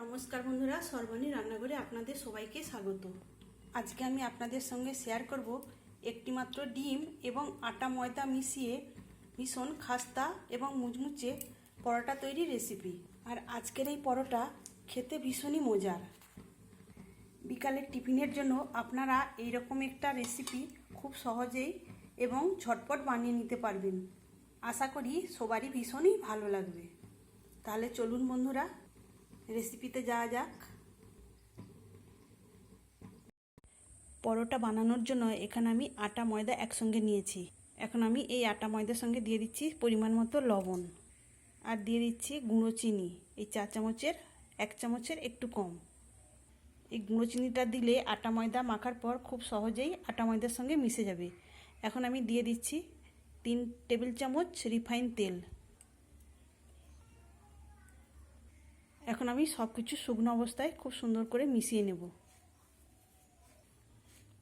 নমস্কার বন্ধুরা, সর্বাণী রান্নাঘরে আপনাদের সবাইকে স্বাগত। আজকে আমি আপনাদের সঙ্গে শেয়ার করব একটি মাত্র ডিম এবং আটা ময়দা মিশিয়ে ভীষণ খাস্তা এবং মুচমুচে পরোটা তৈরির রেসিপি। আর আজকের এই পরোটা খেতে ভীষণই মজার। বিকালের টিফিনের জন্য আপনারা এইরকম একটা রেসিপি খুব সহজেই এবং ঝটপট বানিয়ে নিতে পারবেন। আশা করি সবারই ভীষণই ভালো লাগবে। তাহলে চলুন বন্ধুরা, রেসিপিতে যাওয়া যাক। পরোটা বানানোর জন্য এখানে আমি আটা ময়দা একসঙ্গে নিয়েছি। এখন আমি এই আটা ময়দার সঙ্গে দিয়ে দিচ্ছি পরিমাণ মতো লবণ, আর দিয়ে দিচ্ছি গুঁড়ো চিনি, এই 4 চামচের 1 চামচের একটু কম। এই গুঁড়ো চিনিটা দিলে আটা ময়দা মাখার পর খুব সহজেই আটা ময়দার সঙ্গে মিশে যাবে। এখন আমি দিয়ে দিচ্ছি 3 টেবিল চামচ রিফাইন তেল। এখন আমি সব কিছু শুকনো অবস্থায় খুব সুন্দর করে মিশিয়ে নেব।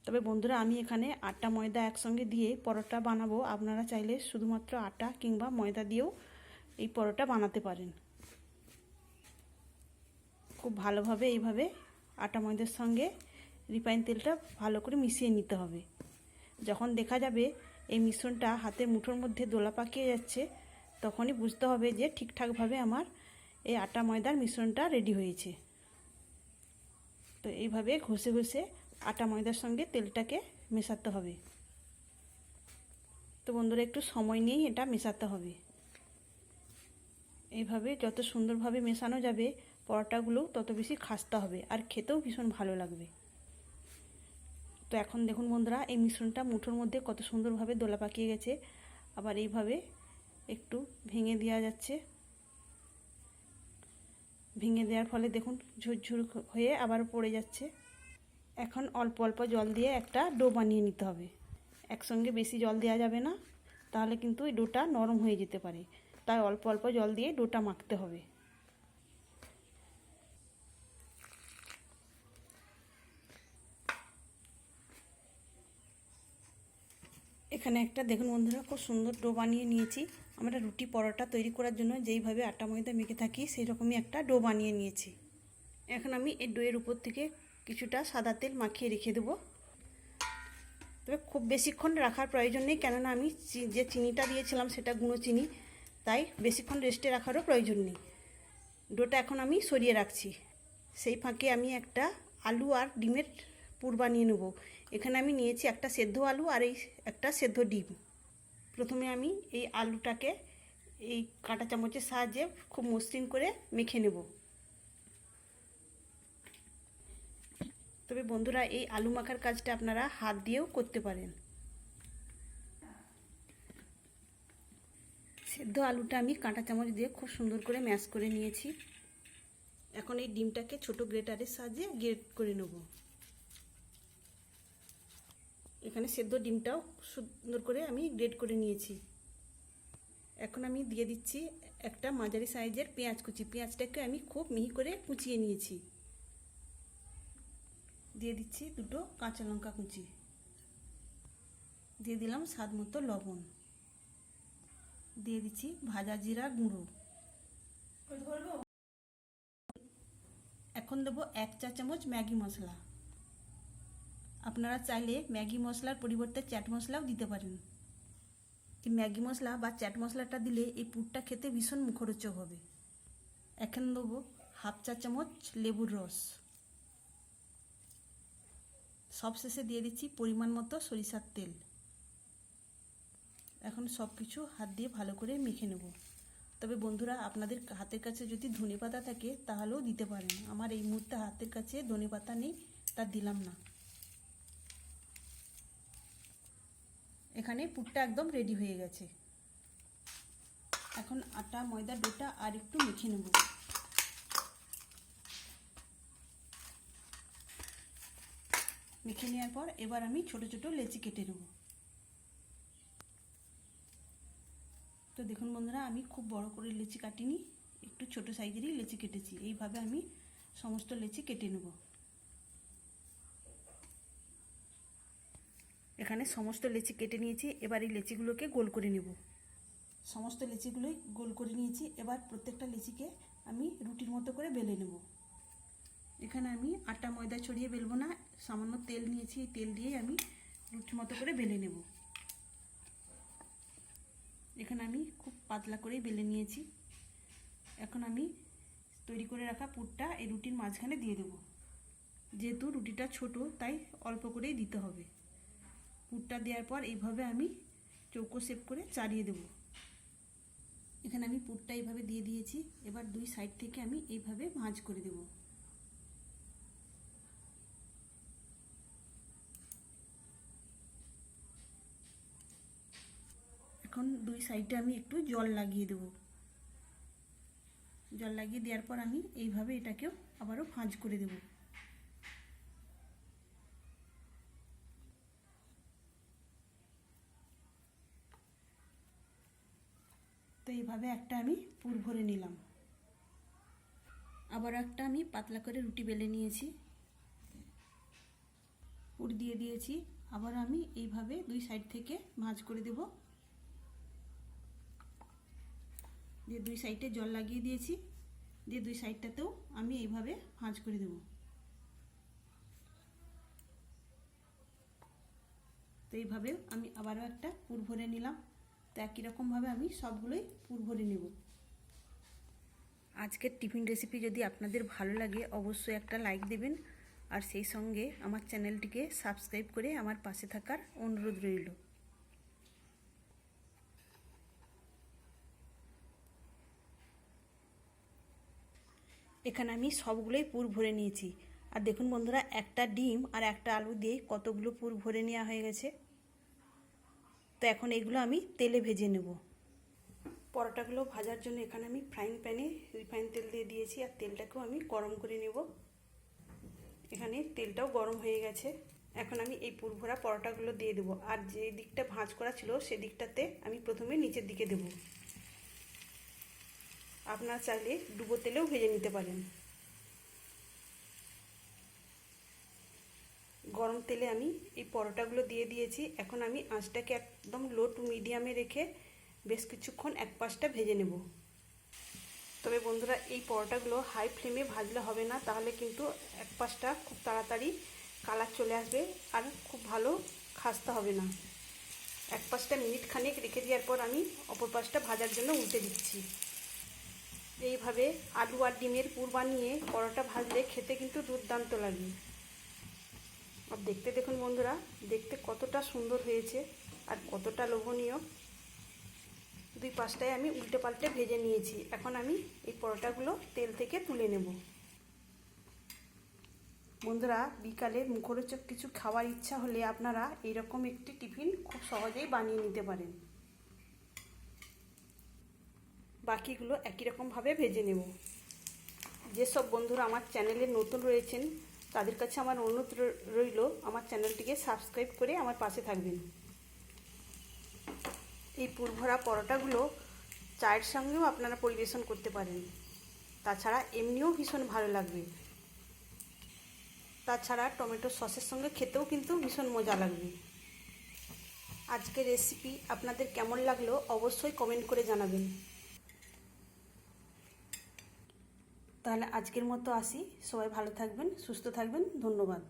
তবে বন্ধুরা, আমি এখানে আটা ময়দা একসঙ্গে দিয়ে পরোটা বানাবো। আপনারা চাইলে শুধুমাত্র আটা কিংবা ময়দা দিয়েও এই পরোটা বানাতে পারেন। খুব ভালোভাবে এইভাবে আটা ময়দার সঙ্গে রিফাইন তেলটা ভালো করে মিশিয়ে নিতে হবে। যখন দেখা যাবে এই মিশ্রণটা হাতের মুঠোর মধ্যে দোলা পাকিয়ে যাচ্ছে, তখনই বুঝতে হবে যে ঠিকঠাকভাবে আমার এই আটা ময়দার মিশ্রণটা রেডি হয়েছে। তো এইভাবে ঘষে ঘষে আটা ময়দার সঙ্গে তেলটাকে মেশাতে হবে। তো বন্ধুরা, একটু সময় নিয়েই এটা মেশাতে হবে। এইভাবে যত সুন্দরভাবে মেশানো যাবে পরোটাগুলো তত বেশি খাস্তা হবে আর খেতেও ভীষণ ভালো লাগবে। তো এখন দেখুন বন্ধুরা, এই মিশ্রণটা মুঠোর মধ্যে কত সুন্দরভাবে দোলা পাকিয়ে গেছে। আবার এইভাবে একটু ভেঙে দেওয়া যাচ্ছে। ভেঙে দেওয়ার ফলে দেখুন ঝুরঝুর হয়ে আবার পড়ে যাচ্ছে। এখন অল্প অল্প জল দিয়ে একটা ডো বানিয়ে নিতে হবে। একসঙ্গে বেশি জল দেওয়া যাবে না, তাহলে কিন্তু এই ডোটা নরম হয়ে যেতে পারে। তাই অল্প অল্প জল দিয়ে ডোটা মাখতে হবে। এখানে একটা দেখুন বন্ধুরা, খুব সুন্দর ডো বানিয়ে নিয়েছি। আমরা রুটি পরোটা তৈরি করার জন্য যেইভাবে আটা ময়দা মেখে থাকি সেই রকমই একটা ডো বানিয়ে নিয়েছি। এখন আমি এই ডোয়ের উপর থেকে কিছুটা সাদা তেল মাখিয়ে রেখে দেবো। তবে খুব বেশিক্ষণ রাখার প্রয়োজন নেই, কেননা আমি যে চিনিটা দিয়েছিলাম সেটা গুঁড়ো চিনি, তাই বেশিক্ষণ রেস্টে রাখারও প্রয়োজন নেই। ডোটা এখন আমি সরিয়ে রাখছি। সেই ফাঁকে আমি একটা আলু আর ডিমের পুর বানিয়ে নেব। এখানে আমি নিয়েছি একটা সেদ্ধ আলু আর এই একটা সেদ্ধ ডিম। প্রথমে আমি এই আলুটাকে এই কাঁটা চামচের সাহায্যে খুব মসৃণ করে মেখে নেব। তবে বন্ধুরা, এই আলু মাখার কাজটা আপনারা হাত দিয়েও করতে পারেন। সেদ্ধ আলুটা আমি কাঁটা চামচ দিয়ে খুব সুন্দর করে ম্যাশ করে নিয়েছি। এখন এই ডিমটাকে ছোট গ্রেটারের সাহায্যে গ্রেট করে নেব। এখানে সেদ্ধ ডিমটাও সুন্দর করে আমি গ্রেট করে নিয়েছি। এখন আমি দিয়ে দিচ্ছি একটা মাঝারি সাইজের পেঁয়াজ কুচি। পেঁয়াজটাকে আমি খুব মিহি করে কুচিয়ে নিয়েছি। দিয়ে দিচ্ছি 2টো কাঁচা লঙ্কা কুচি। দিয়ে দিলাম স্বাদ মতো লবণ। দিয়ে দিচ্ছি ভাজা জিরা গুঁড়ো। এখন দেবো 1 চা চামচ ম্যাগি মশলা। আপনারা চাইলে ম্যাগি মশলার পরিবর্তে চাট মশলাও দিতে পারেন। এই ম্যাগি মশলা বা চাট মশলাটা দিলে এই পুরটা খেতে ভীষণ মুখরোচক হবে। এখন দেবো 1/2 চা চামচ লেবুর রস। সবশেষে দিয়ে দিচ্ছি পরিমাণ মতো সরিষার তেল। এখন সব কিছু হাত দিয়ে ভালো করে মেখে নেব। তবে বন্ধুরা, আপনাদের হাতের কাছে যদি ধনেপাতা থাকে তাহলেও দিতে পারেন। আমার এই মুহূর্তে হাতের কাছে ধনেপাতা নেই, তা দিলাম না। এখানে পুরটা একদম রেডি হয়ে গেছে। এখন আটা ময়দা ডোটা আর একটু মেখে নেব। মেখে নেওয়ার পর এবার আমি ছোট ছোট লেচি কেটে নেব। তো দেখুন বন্ধুরা, আমি খুব বড় করে লেচি কাটিনি, একটু ছোট সাইজেরই লেচি কেটেছি। এইভাবে আমি সমস্ত লেচি কেটে নেব। এখানে সমস্ত লেচি কেটে নিয়েছি। এবার এই লেচিগুলোকে গোল করে নেব। সমস্ত লেচিগুলোই গোল করে নিয়েছি। এবার প্রত্যেকটা লেচিকে আমি রুটির মতো করে বেলে নেব। এখানে আমি আটা ময়দা ছড়িয়ে বেলবো না, সামান্য তেল নিয়েছি, এই তেল দিয়েই আমি রুটি মতো করে বেলে নেব। এখানে আমি খুব পাতলা করেই বেলে নিয়েছি। এখন আমি তৈরি করে রাখা পুরটা এই রুটির মাঝখানে দিয়ে দেব। যেহেতু রুটিটা ছোট তাই অল্প করেই দিতে হবে। পুরটা দেওয়ার পর এইভাবে আমি চৌকো শেপ করে চাড়িয়ে দেব। এখানে আমি পুরটা এইভাবে দিয়ে দিয়েছি। এবার দুই সাইড থেকে আমি এইভাবে ভাঁজ করে দেব। এখন দুই সাইডে আমি একটু জল লাগিয়ে দেব। জল লাগিয়ে দেওয়ার পর আমি এইভাবে এটাকেও আবারও ভাঁজ করে দেব। তো এইভাবে একটা আমি পুর ভরে নিলাম। আবার একটা আমি পাতলা করে রুটি বেলে নিয়েছি, পুর দিয়ে দিয়েছি। আবার আমি এইভাবে দুই সাইড থেকে ভাঁজ করে দেব। দিয়ে দুই সাইডে জল লাগিয়ে দিয়েছি, দিয়ে দুই সাইডটাতেও আমি এইভাবে ভাঁজ করে দেব। তো এইভাবে আমি আবারও একটা পুর ভরে নিলাম। তো একই রকমভাবে আমি সবগুলোই পুর ভরে নেব। আজকের টিফিন রেসিপি যদি আপনাদের ভালো লাগে অবশ্যই একটা লাইক দেবেন, আর সেই সঙ্গে আমার চ্যানেলটিকে সাবস্ক্রাইব করে আমার পাশে থাকার অনুরোধ রইল। এখানে আমি সবগুলোই পুর ভরে নিয়েছি। আর দেখুন বন্ধুরা, একটা ডিম আর একটা আলু দিয়ে কতগুলো পুর ভরে নেওয়া হয়ে গেছে। তো এখন এগুলো আমি তেলে ভেজে নেব। পরোটাগুলো ভাজার জন্য এখানে আমি ফ্রাইং প্যানে রিফাইন তেল দিয়ে দিয়েছি, আর তেলটাকেও আমি গরম করে নেব। এখানে তেলটাও গরম হয়ে গেছে। এখন আমি এই পুর ভরা পরোটাগুলো দিয়ে দেবো। আর যে দিকটা ভাঁজ করা ছিল সেদিকটাতে আমি প্রথমে নিচের দিকে দেব। আপনারা চাইলে ডুবো তেলেও ভেজে নিতে পারেন। গরম তেলে আমি এই পরোটাগুলো দিয়ে দিয়েছি। এখন আমি আঁচটাকে একদম লো টু মিডিয়ামে রেখে বেশ কিছুক্ষণ এক পাশটা ভেজে নেব। তবে বন্ধুরা, এই পরোটাগুলো হাই ফ্লেমে ভাজলে হবে না, তাহলে কিন্তু এক পাশটা খুব তাড়াতাড়ি কালার চলে আসবে আর খুব ভালো খাস্তা হবে না। এক পাশটা মিনিট খানেক রেখে দেওয়ার পর আমি অপর পাশটা ভাজার জন্য উল্টে দিচ্ছি। এইভাবে আলু আর ডিমের পুর বানিয়ে পরোটা ভাজলে খেতে কিন্তু দুর্দান্ত লাগে। আর দেখতে দেখুন বন্ধুরা, দেখতে কতটা সুন্দর হয়েছে আর কতটা লোভনীয়। দুই পাশটায় আমি উল্টে পাল্টে ভেজে নিয়েছি। এখন আমি এই পরোটাগুলো তেল থেকে তুলে নেব। বন্ধুরা, বিকালে মুখরোচক কিছু খাওয়ার ইচ্ছা হলে আপনারা এইরকম একটি টিফিন খুব সহজেই বানিয়ে নিতে পারেন। বাকিগুলো একই রকমভাবে ভেজে নেব। যেসব বন্ধুরা আমার চ্যানেলে নতুন রয়েছেন তাদের কাছে আমার অনুরোধ রইল, আমার চ্যানেলটিকে সাবস্ক্রাইব করে আমার পাশে থাকবেন। এই পুর ভরা পরোটাগুলো চায়ের সঙ্গেও আপনারা পরিবেশন করতে পারেন। তাছাড়া এমনিও ভীষণ ভালো লাগবে। তাছাড়া টমেটো সসের সঙ্গে খেতেও কিন্তু ভীষণ মজা লাগবে। আজকের রেসিপি আপনাদের কেমন লাগলো অবশ্যই কমেন্ট করে জানাবেন। তাহলে আজকের মতো আসি। সবাই ভালো থাকবেন, সুস্থ থাকবেন। ধন্যবাদ।